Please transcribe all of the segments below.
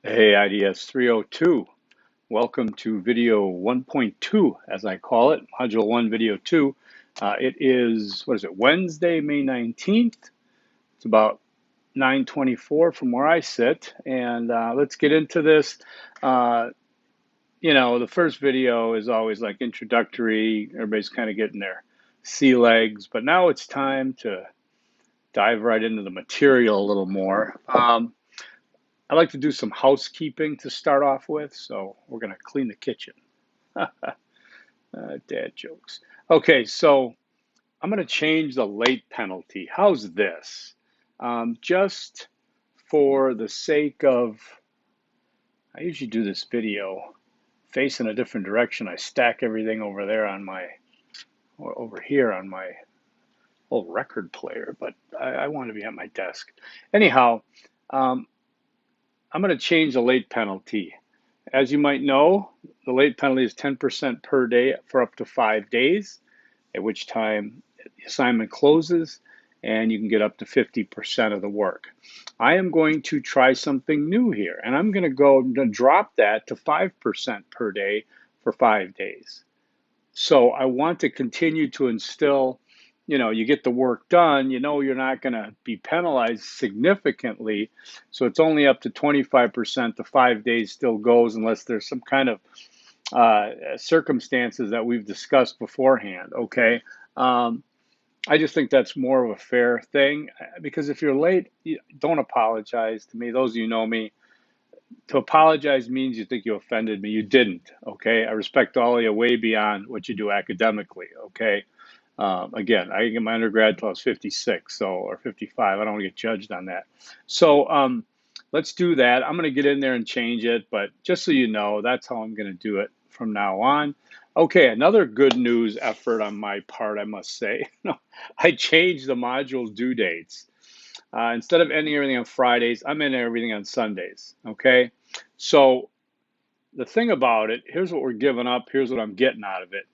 Hey, IDS 302. Welcome to video 1.2, as I call it, module 1, video 2. It is, what is it, Wednesday, May 19th. It's about 9:24 from where I sit, and let's get into this. Uh, the first video is always like introductory. Everybody's kind of getting their sea legs, but now it's time to dive right into the material a little more. I like to do some housekeeping to start off with, so we're going to clean the kitchen. Dad jokes. Okay, so I'm going to change the late penalty. How's this? Just for the sake of, I usually do this video facing a different direction. I stack everything over there on my, or over here on my old record player, but I want to be at my desk. Anyhow, um, I'm going to change the late penalty. As you might know, the late penalty is 10% per day for up to 5 days, at which time the assignment closes and you can get up to 50% of the work. I am going to try something new here, and I'm going to drop that to 5% per day for 5 days. So I want to continue to instill, you get the work done, you're not going to be penalized significantly. So it's only up to 25%. The 5 days still goes unless there's some kind of circumstances that we've discussed beforehand. Okay. I just think that's more of a fair thing because if you're late, don't apologize to me. Those of you know me, to apologize means you think you offended me. You didn't, okay? I respect all of you way beyond what you do academically, okay? Again, I didn't get my undergrad till I was 56, or 55. I don't want to get judged on that. So let's do that. I'm going to get in there and change it, but just so you know, that's how I'm going to do it from now on. Okay, another good news effort on my part, I must say. I changed the module due dates. Instead of ending everything on Fridays, I'm ending everything on Sundays. Okay. So the thing about it, here's what we're giving up. Here's what I'm getting out of it.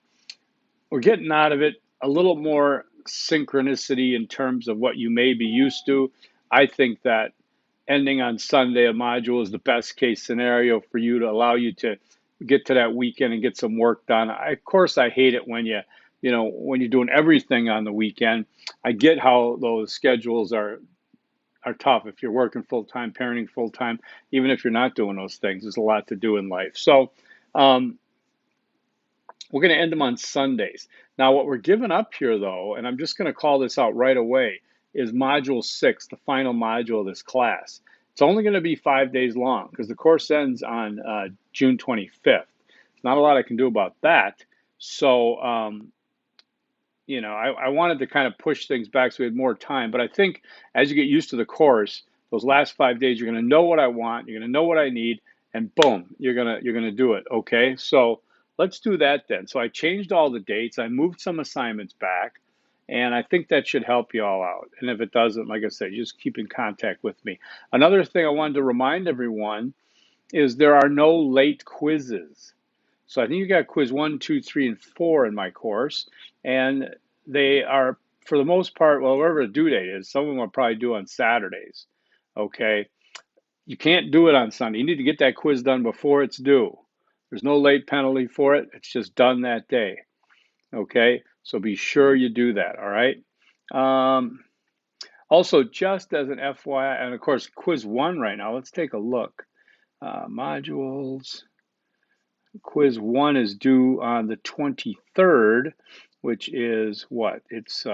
We're getting out of it a little more synchronicity in terms of what you may be used to. I think that ending on Sunday a module is the best case scenario for you to allow you to get to that weekend and get some work done. Of course, I hate it when when you're doing everything on the weekend. I get how those schedules are tough if you're working full time, parenting full time, even if you're not doing those things. There's a lot to do in life. So um, we're going to end them on Sundays. Now, what we're giving up here, though, and I'm just going to call this out right away, is Module 6, the final module of this class. It's only going to be 5 days long because the course ends on June 25th. There's not a lot I can do about that. So I wanted to kind of push things back so we had more time. But I think as you get used to the course, those last 5 days, you're going to know what I want, you're going to know what I need, and boom, you're gonna do it. Okay, so let's do that then. So I changed all the dates, I moved some assignments back, and I think that should help you all out. And if it doesn't, like I said, just keep in contact with me. Another thing I wanted to remind everyone is there are no late quizzes. So I think you got quiz 1, 2, 3, and 4 in my course, and they are, for the most part, well, wherever the due date is, some of them will probably due on Saturdays. Okay, you can't do it on Sunday. You need to get that quiz done before it's due. There's no late penalty for it. It's just done that day. Okay, so be sure you do that. All right. Um, Also, just as an FYI, and of course, quiz 1 right now. Let's take a look. Modules. Quiz 1 is due on the 23rd, which is what? It's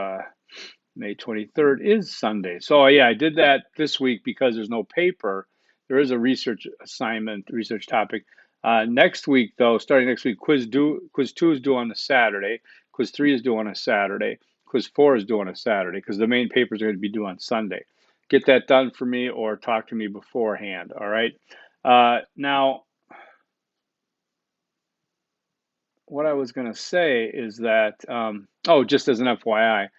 May 23rd is Sunday. So yeah, I did that this week because there's no paper. There is a research assignment, research topic. Next week, though, starting next week, quiz 2 is due on a Saturday. Quiz 3 is due on a Saturday. Quiz 4 is due on a Saturday because the main papers are going to be due on Sunday. Get that done for me or talk to me beforehand. All right. Now, what I was going to say is that, just as an FYI,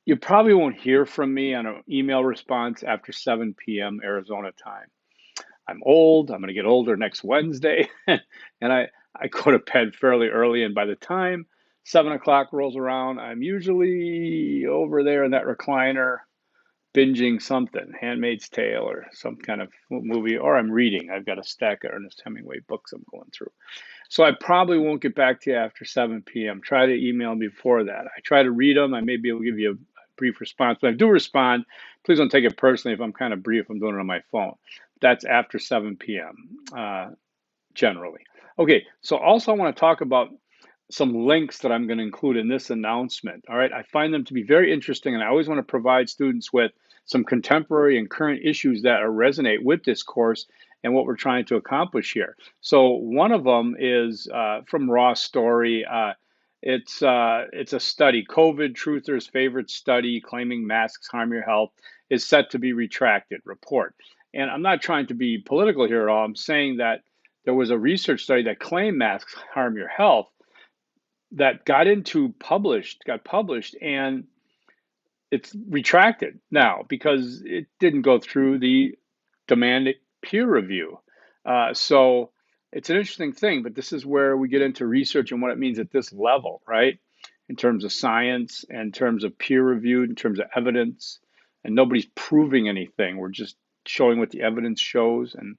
you probably won't hear from me on an email response after 7 p.m. Arizona time. I'm old. I'm going to get older next Wednesday. And I go to bed fairly early. And by the time 7 o'clock rolls around, I'm usually over there in that recliner, binging something, Handmaid's Tale or some kind of movie, or I'm reading. I've got a stack of Ernest Hemingway books I'm going through. So I probably won't get back to you after 7 p.m. Try to email me before that. I try to read them. I may be able to give you a brief response. But I do respond. Please don't take it personally if I'm kind of brief. I'm doing it on my phone. That's after 7 p.m. Generally. Okay, so also I want to talk about some links that I'm going to include in this announcement. All right, I find them to be very interesting, and I always want to provide students with some contemporary and current issues that resonate with this course and what we're trying to accomplish here. So one of them is from Raw Story. It's a study, COVID truthers' favorite study claiming masks harm your health is set to be retracted report. And I'm not trying to be political here at all. I'm saying that there was a research study that claimed masks harm your health that got published, and it's retracted now because it didn't go through the demanded peer review. So it's an interesting thing, but this is where we get into research and what it means at this level, right? In terms of science, in terms of peer reviewed, in terms of evidence, and nobody's proving anything. We're just showing what the evidence shows and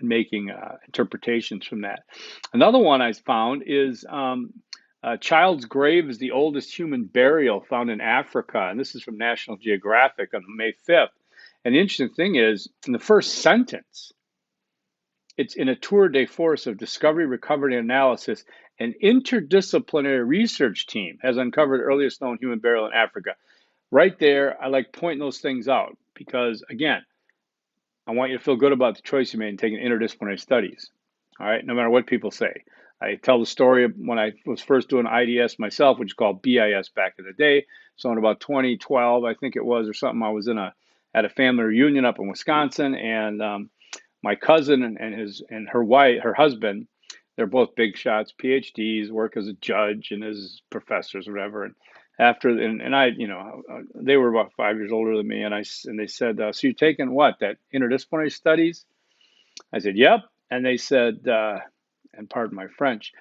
making interpretations from that. Another one I found is a child's grave is the oldest human burial found in Africa, and this is from National Geographic on May 5th. And the interesting thing is, in the first sentence, it's in a tour de force of discovery, recovery, and analysis. An interdisciplinary research team has uncovered the earliest known human burial in Africa. Right there, I like pointing those things out because, again, I want you to feel good about the choice you made in taking interdisciplinary studies. All right, no matter what people say. I tell the story of when I was first doing IDS myself, which is called BIS back in the day. So in about 2012, I think it was, or something, I was at a family reunion up in Wisconsin, and my cousin and her husband, they're both big shots, PhDs, work as a judge and as professors or whatever. And I, they were about 5 years older than me, and they said, so you're taking what, that interdisciplinary studies? I said, yep. And they said, and pardon my French,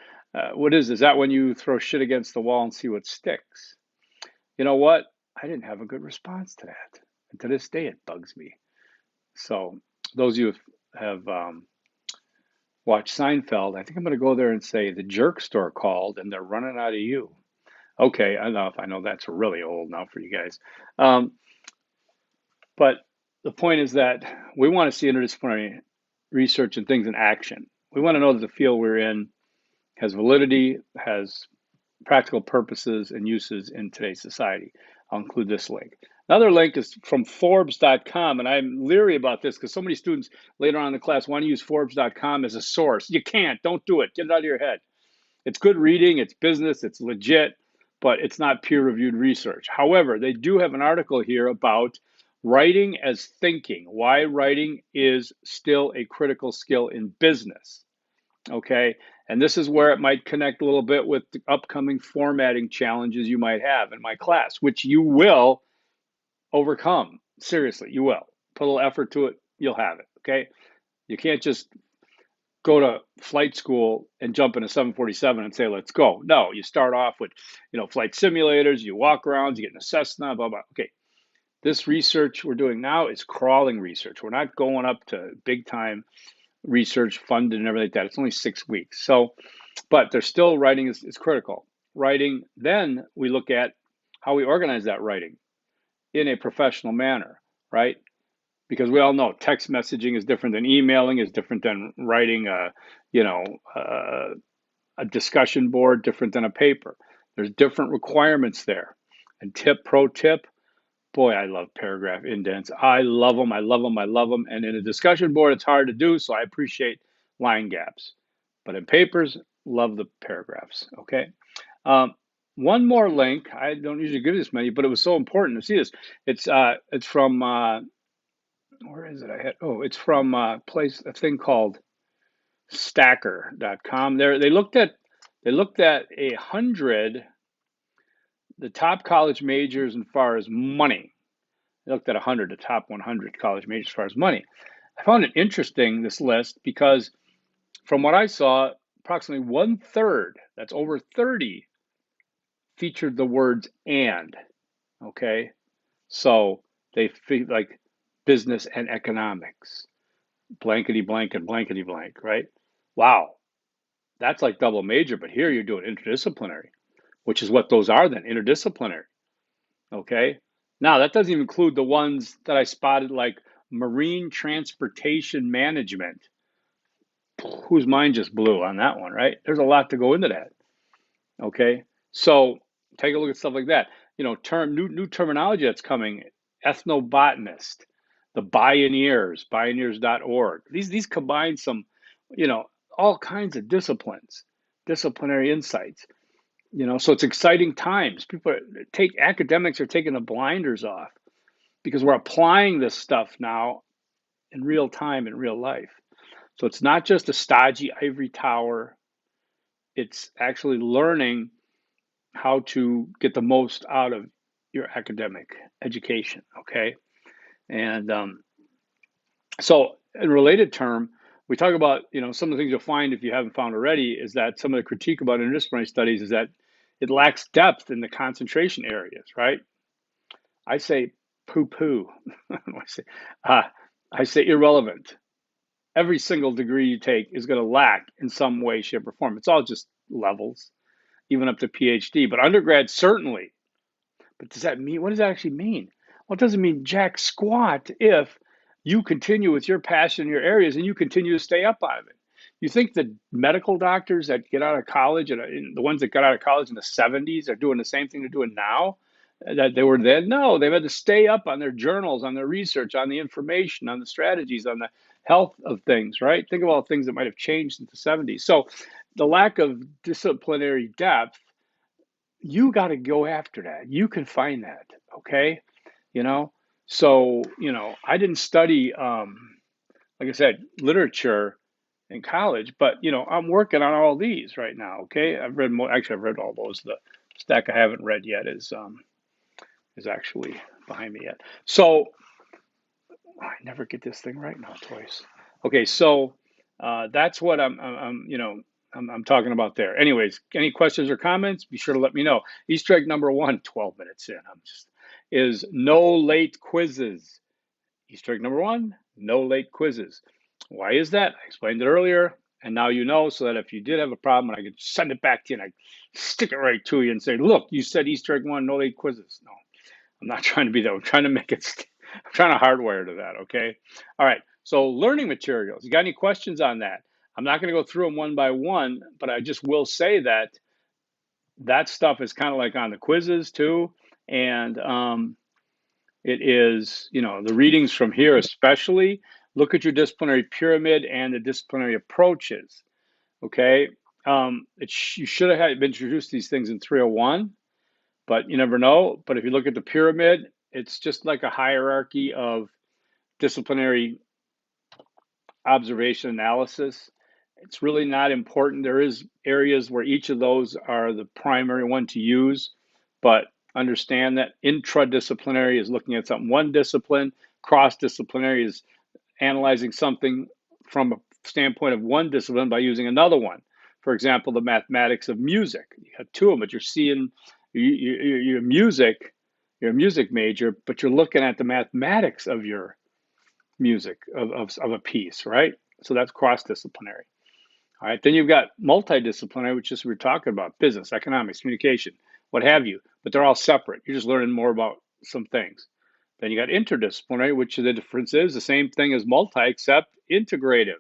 what is that when you throw shit against the wall and see what sticks? You know what? I didn't have a good response to that. And to this day, it bugs me. So those of you who have watched Seinfeld, I think I'm going to go there and say the jerk store called and they're running out of you. Okay, enough. I know that's really old now for you guys. But the point is that we want to see interdisciplinary research and things in action. We want to know that the field we're in has validity, has practical purposes and uses in today's society. I'll include this link. Another link is from Forbes.com, and I'm leery about this because so many students later on in the class want to use Forbes.com as a source. You can't. Don't do it. Get it out of your head. It's good reading, it's business, it's legit, but it's not peer-reviewed research. However, they do have an article here about writing as thinking, why writing is still a critical skill in business. Okay, and this is where it might connect a little bit with the upcoming formatting challenges you might have in my class, which you will overcome. Seriously, you will. Put a little effort to it, you'll have it. Okay, you can't just go to flight school and jump in a 747 and say, let's go. No, you start off with, flight simulators, you walk around, you get in a Cessna, blah, blah. Okay, this research we're doing now is crawling research. We're not going up to big time research funded and everything like that. It's only 6 weeks. So, but there's still writing is critical. Writing, then we look at how we organize that writing in a professional manner, right? Because we all know text messaging is different than emailing, is different than writing a discussion board, different than a paper. There's different requirements there. And pro tip, boy, I love paragraph indents. I love them. I love them. I love them. And in a discussion board, it's hard to do, so I appreciate line gaps. But in papers, love the paragraphs. Okay. One more link. I don't usually give this many, but it was so important to see this. It's from where is it? It's from a thing called Stacker.com. They looked at 100 the top college majors as far as money. They looked at 100 the top 100 college majors as far as money. I found it interesting, this list, because from what I saw, approximately 1/3, that's over 30, featured the words and. Okay, so They feel like business and economics, blankety blank and blankety blank, right? Wow, that's like double major, but here you're doing interdisciplinary, which is what those are then, interdisciplinary. Okay. Now that doesn't even include the ones that I spotted like marine transportation management. Whose mind just blew on that one, right? There's a lot to go into that. Okay. So take a look at stuff like that. You know, new terminology that's coming, ethnobotanist, the pioneers.org. These combine some, you know, all kinds of disciplines, disciplinary insights. You know, so it's exciting times. Academics are taking the blinders off because we're applying this stuff now in real time in real life. So it's not just a stodgy ivory tower. It's actually learning how to get the most out of your academic education. Okay, and so in related term, we talk about, you know, some of the things you'll find if you haven't found already is that some of the critique about interdisciplinary studies is that it lacks depth in the concentration areas, right? I say poo poo. I say irrelevant. Every single degree you take is going to lack in some way, shape, or form. It's all just levels, even up to PhD. But undergrad, certainly. But does that mean, what does that actually mean? Well, it doesn't mean jack squat if you continue with your passion in your areas and you continue to stay up on it. You think the medical doctors that get out of college and the ones that got out of college in the 70s are doing the same thing they're doing now that they were then? No, they've had to stay up on their journals, on their research, on the information, on the strategies, on the health of things, right? Think of all the things that might have changed since the 70s. So the lack of disciplinary depth, you got to go after that. You can find that, okay? You know, so you know, I didn't study, like I said, literature in college, but you know, I'm working on all these right now. Okay, I've read more. Actually, I've read all those. The stack I haven't read yet is actually behind me yet. So I never get this thing right now twice. Okay, so that's what I'm you know, I'm talking about there. Anyways, any questions or comments? Be sure to let me know. Easter egg number one, 12 minutes in. Is no late quizzes. Easter egg number one, no late quizzes. Why is that? I explained it earlier, and now you know, so that if you did have a problem, I could send it back to you and I stick it right to you and say, look, you said Easter egg one, no late quizzes. No, I'm not trying to be that. I'm trying to make it, I'm trying to hardwire to that, okay? All right, so learning materials. You got any questions on that? I'm not going to go through them one by one, but I just will say that that stuff is kind of like on the quizzes too. And it is, you know, the readings from here, especially look at your disciplinary pyramid and the disciplinary approaches. Okay. You should have been introduced to these things in 301, but you never know. But if you look at the pyramid, it's just like a hierarchy of disciplinary observation analysis. It's really not important. There is areas where each of those are the primary one to use, but understand that intradisciplinary is looking at something one discipline, cross-disciplinary is analyzing something from a standpoint of one discipline by using another one. For example, the mathematics of music. You have two of them, but you're seeing your music, you're a music major, but you're looking at the mathematics of your music of a piece, right? So that's cross-disciplinary. All right, then you've got multidisciplinary, which is we're talking about business, economics, communication, what have you, but they're all separate. You're just learning more about some things. Then you got interdisciplinary, which the difference is the same thing as multi, except integrative,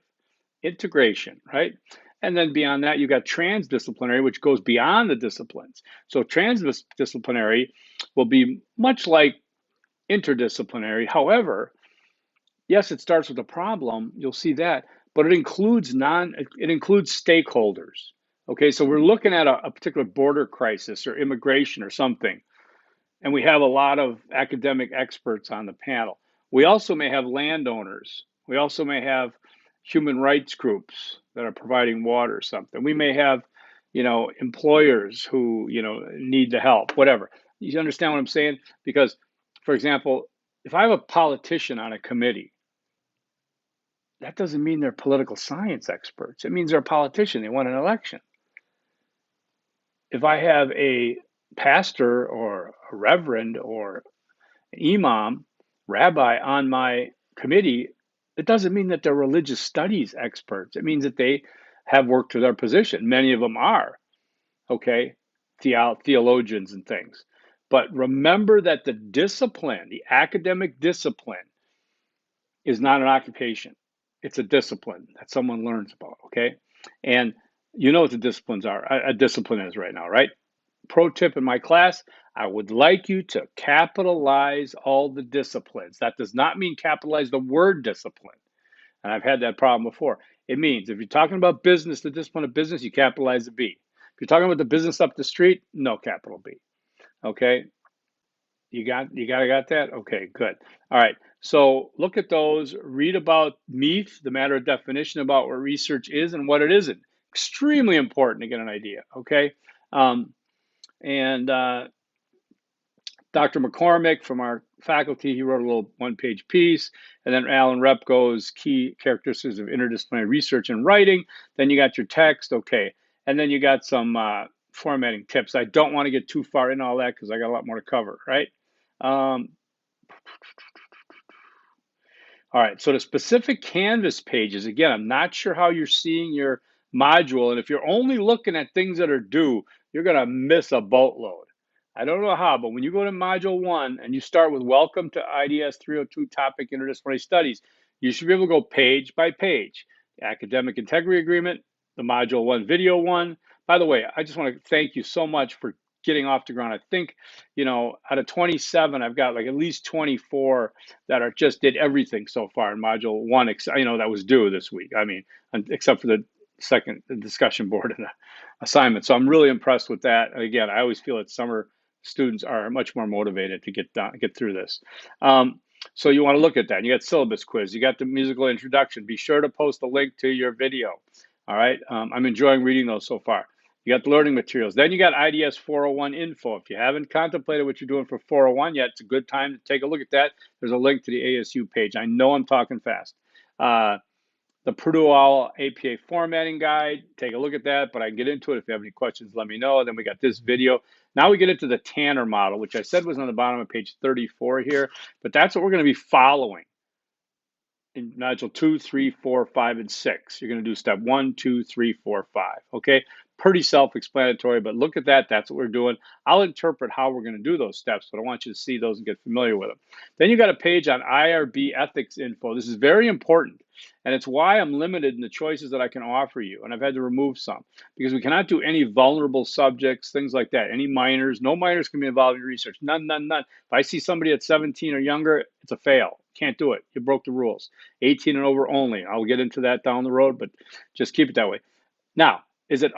integration, right? And then beyond that, you got transdisciplinary, which goes beyond the disciplines. So transdisciplinary will be much like interdisciplinary. However, yes, it starts with a problem. You'll see that, but it includes stakeholders. Okay, so we're looking at a particular border crisis or immigration or something, and we have a lot of academic experts on the panel. We also may have landowners. We also may have human rights groups that are providing water or something. We may have, you know, employers who, you know, need the help, whatever. You understand what I'm saying? Because, for example, if I have a politician on a committee, that doesn't mean they're political science experts. It means they're a politician. They won an election. If I have a pastor or a reverend or an imam rabbi on my committee, it doesn't mean that they're religious studies experts. It means that they have worked to their position. Many of them are, okay, theologians and things. But remember that the discipline, the academic discipline, is not an occupation. It's a discipline that someone learns about, okay? And you know what the disciplines are. A discipline is right now, right? Pro tip in my class, I would like you to capitalize all the disciplines. That does not mean capitalize the word discipline. And I've had that problem before. It means if you're talking about business, the discipline of business, you capitalize the B. If you're talking about the business up the street, no capital B. Okay? You got that? Okay, good. All right. So look at those, read about MEAF, the matter of definition about what research is and what it isn't. Extremely important to get an idea, okay? And Dr. McCormick from our faculty, he wrote a little one-page piece. And then Alan Repko's key characteristics of interdisciplinary research and writing. Then you got your text, okay. And then you got some formatting tips. I don't want to get too far in all that because I got a lot more to cover, right? Um, all right, so the specific Canvas pages, again, I'm not sure how you're seeing your module, and if you're only looking at things that are due, you're gonna miss a boatload. I don't know how, but when you go to Module 1 and you start with Welcome to IDS 302 Topic Interdisciplinary Studies, you should be able to go page by page. Academic Integrity Agreement, the Module 1 Video 1. By the way, I just want to thank you so much for getting off the ground. I think, out of 27, I've got like at least 24 that are just did everything so far in module 1, that was due this week. I mean, except for the second discussion board and assignment. So I'm really impressed with that. And again, I always feel that summer students are much more motivated to get through this. So you want to look at that. You got syllabus quiz. You got the musical introduction. Be sure to post a link to your video. All right. I'm enjoying reading those so far. You got the learning materials. Then you got IDS 401 info. If you haven't contemplated what you're doing for 401 yet, it's a good time to take a look at that. There's a link to the ASU page. I know I'm talking fast. The Purdue OWL APA formatting guide, take a look at that, but I can get into it. If you have any questions, let me know. Then we got this video. Now we get into the Tanner model, which I said was on the bottom of page 34 here, but that's what we're going to be following in module 2, 3, 4, 5, and 6. You're going to do step 1, 2, 3, 4, 5. Okay, pretty self-explanatory, but look at that. That's what we're doing. I'll interpret how we're going to do those steps, but I want you to see those and get familiar with them. Then you got a page on IRB ethics info. This is very important, and it's why I'm limited in the choices that I can offer you, and I've had to remove some because we cannot do any vulnerable subjects, things like that. Any minors, no minors can be involved in research. None, none, none. If I see somebody at 17 or younger, it's a fail. Can't do it. You broke the rules. 18 and over only. I'll get into that down the road, but just keep it that way. Now, is it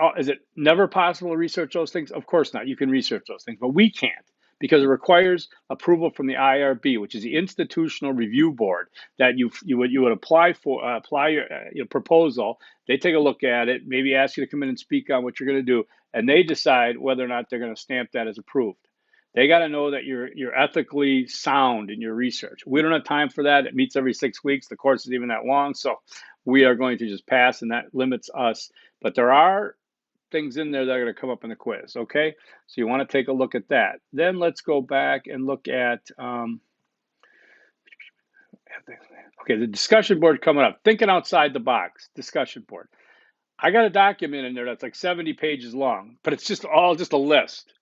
never possible to research those things? Of course not. You can research those things, but we can't because it requires approval from the IRB, which is the Institutional Review Board, that you would apply your proposal. They take a look at it, maybe ask you to come in and speak on what you're going to do, and they decide whether or not they're going to stamp that as approved. They got to know that you're ethically sound in your research. We don't have time for that. It meets every 6 weeks. The course is even that long, so we are going to just pass, and that limits us. But there are things in there that are going to come up in the quiz, okay? So you want to take a look at that. Then let's go back and look at, okay, the discussion board coming up. Thinking outside the box, discussion board. I got a document in there that's like 70 pages long, but it's just a list.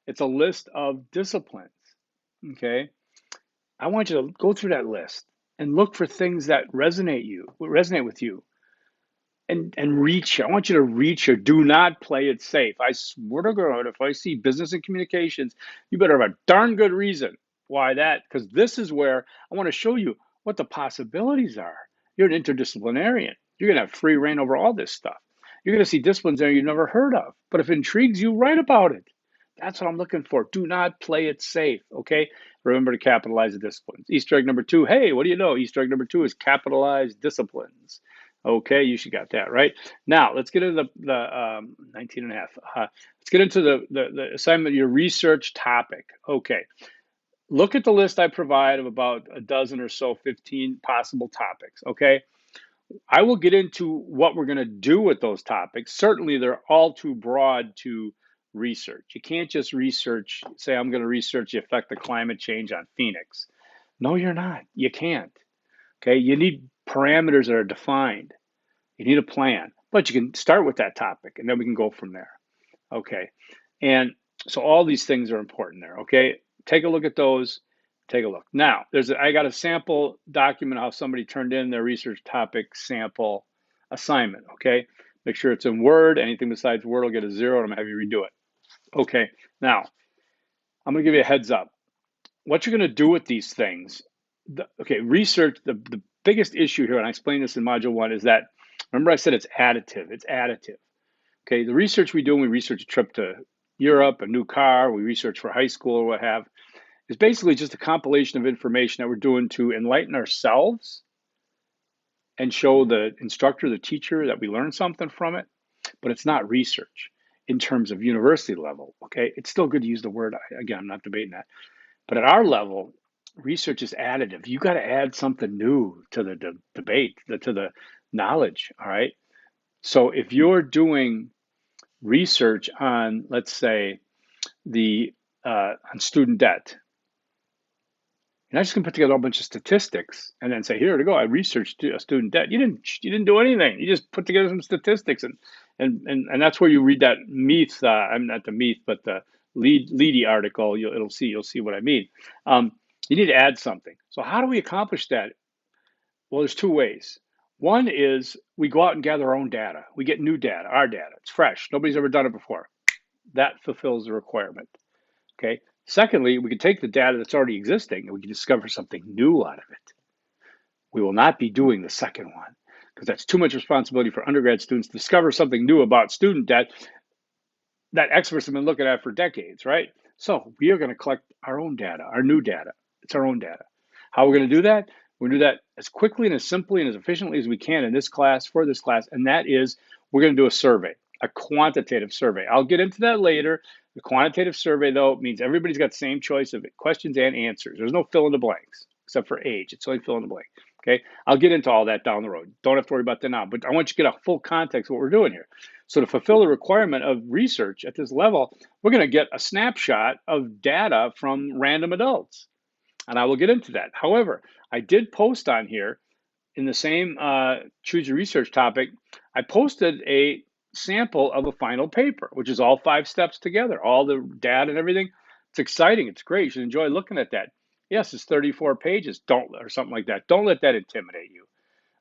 It's a list of disciplines, okay? I want you to go through that list and look for things that resonate with you. And reach here. I want you to reach here. Do not play it safe. I swear to God, if I see business and communications, you better have a darn good reason why that, because this is where I want to show you what the possibilities are. You're an interdisciplinarian. You're going to have free reign over all this stuff. You're going to see disciplines there you've never heard of. But if it intrigues you, write about it. That's what I'm looking for. Do not play it safe, okay? Remember to capitalize the disciplines. Easter egg number 2, hey, what do you know? Easter egg number 2 is capitalize disciplines. Okay, you should got that, right? Now, let's get into the 19 and a half. Let's get into the assignment, your research topic. Okay, look at the list I provide of about a dozen or so, 15 possible topics, okay? I will get into what we're going to do with those topics. Certainly, they're all too broad to research. You can't just say, I'm going to research the effect of climate change on Phoenix. No, you're not. You can't. Okay. You need parameters that are defined. You need a plan, but you can start with that topic and then we can go from there. Okay. And so all these things are important there. Okay. Take a look at those. Take a look. Now, I got a sample document how somebody turned in their research topic sample assignment. Okay. Make sure it's in Word. Anything besides Word will get a 0 and I'm going to have you redo it. Okay. Now, I'm going to give you a heads up. What you're going to do with these things, research, the biggest issue here, and I explained this in Module 1, is that, remember I said it's additive. It's additive. Okay, the research we do when we research a trip to Europe, a new car, we research for high school or what have, is basically just a compilation of information that we're doing to enlighten ourselves and show the instructor, the teacher, that we learned something from it, but it's not research in terms of university level. Okay, it's still good to use the word. Again, I'm not debating that. But at our level, research is additive. You got to add something new to the debate, to the knowledge. All right. So if you're doing research on, let's say, the on student debt, you're not just going to put together a bunch of statistics and then say, "Here to go, I researched student debt." You didn't do anything. You just put together some statistics, and that's where you read that Meath. I'm not the Meath, but the Leedy article. You'll see what I mean. You need to add something. So how do we accomplish that? Well, there's two ways. One is we go out and gather our own data. We get new data, our data. It's fresh. Nobody's ever done it before. That fulfills the requirement. Okay. Secondly, we can take the data that's already existing and we can discover something new out of it. We will not be doing the second one because that's too much responsibility for undergrad students to discover something new about student debt that experts have been looking at for decades, right? So we are going to collect our own data, our new data. It's our own data. How we're going to do that? We're going to do that as quickly and as simply and as efficiently as we can in this class, for this class, and that is we're going to do a survey, a quantitative survey. I'll get into that later. The quantitative survey, though, means everybody's got the same choice of questions and answers. There's no fill in the blanks, except for age. It's only fill in the blank. Okay, I'll get into all that down the road. Don't have to worry about that now, but I want you to get a full context of what we're doing here. So to fulfill the requirement of research at this level, we're going to get a snapshot of data from random adults. And I will get into that. However, I did post on here in the same choose your research topic, I posted a sample of a final paper, which is all 5 steps together, all the data and everything. It's exciting. It's great. You should enjoy looking at that. Yes, it's 34 pages. Or something like that. Don't let that intimidate you.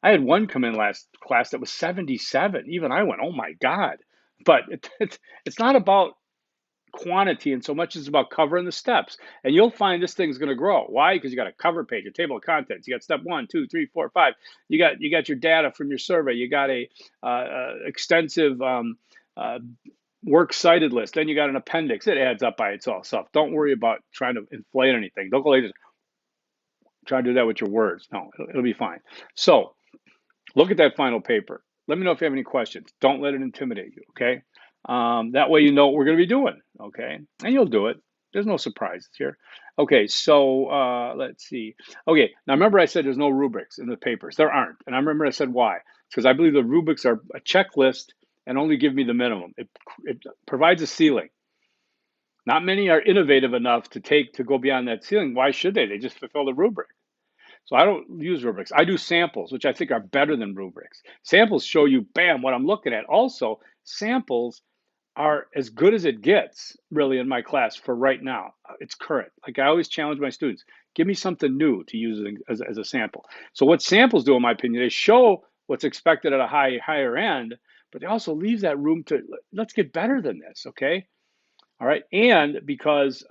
I had one come in last class that was 77. Even I went, oh my God. But it's not about quantity and so much as about covering the steps. And you'll find this thing's going to grow. Why? Because you got a cover page, a table of contents. You got step 1, 2, 3, 4, 5. You got your data from your survey. You got a extensive works cited list. Then you got an appendix. It adds up by itself. Don't worry about trying to inflate anything. Don't go like this. Try to do that with your words. No, it'll be fine. So look at that final paper. Let me know if you have any questions. Don't let it intimidate you, okay? That way you know what we're going to be doing, okay? And you'll do it. There's no surprises here. Okay, so let's see. Okay, now remember I said there's no rubrics in the papers. There aren't. And I remember I said why. It's because I believe the rubrics are a checklist and only give me the minimum. It provides a ceiling. Not many are innovative enough to go beyond that ceiling. Why should they? They just fulfill the rubric. So I don't use rubrics. I do samples, which I think are better than rubrics. Samples show you, bam, what I'm looking at. Also, samples are as good as it gets, really, in my class for right now. It's current. Like I always challenge my students, give me something new to use as a sample. So what samples do, in my opinion, they show what's expected at a higher end, but they also leave that room to, let's get better than this, okay? All right, and because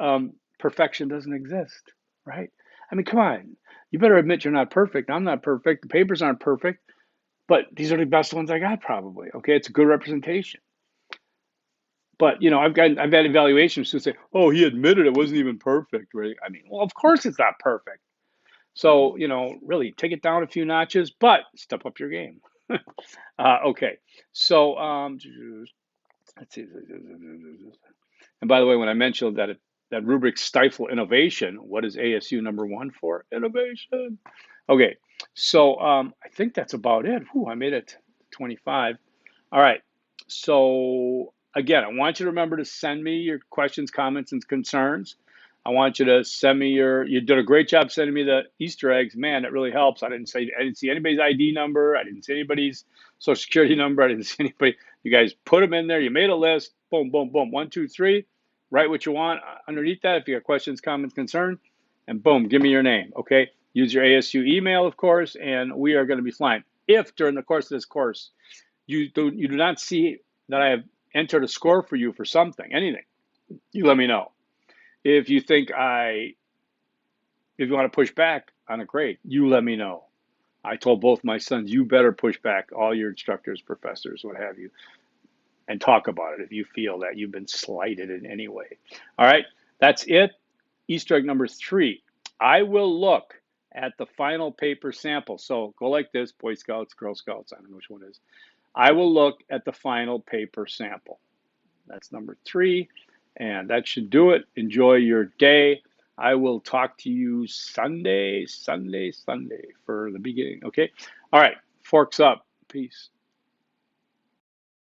perfection doesn't exist, right? I mean, come on, you better admit you're not perfect. I'm not perfect. The papers aren't perfect, but these are the best ones I got probably. Okay, it's a good representation. But I've had evaluations who say, "Oh, he admitted it wasn't even perfect." Right? I mean, well, of course it's not perfect. So really take it down a few notches, but step up your game. Okay, so let's see. And by the way, when I mentioned that rubrics stifle innovation, what is ASU number 1 for? Innovation. Okay, so I think that's about it. Whew, I made it 25. All right. So again, I want you to remember to send me your questions, comments, and concerns. I want you to send me you did a great job sending me the Easter eggs. Man, that really helps. I didn't see anybody's ID number. I didn't see anybody's social security number. I didn't see anybody. You guys put them in there. You made a list. Boom, boom, boom. 1, 2, 3. Write what you want underneath that. If you got questions, comments, concern, and boom, give me your name. Okay. Use your ASU email, of course, and we are going to be flying. If during the course of this course you do not see that I have entered a score for you for something, anything, you let me know. If you think if you want to push back on a grade, you let me know. I told both my sons, you better push back all your instructors, professors, what have you, and talk about it if you feel that you've been slighted in any way. All right, that's it. Easter egg number 3. I will look at the final paper sample. So go like this, Boy Scouts, Girl Scouts, I don't know which one it is. I will look at the final paper sample. That's number 3. And that should do it. Enjoy your day. I will talk to you Sunday for the beginning. Okay. All right. Forks up. Peace.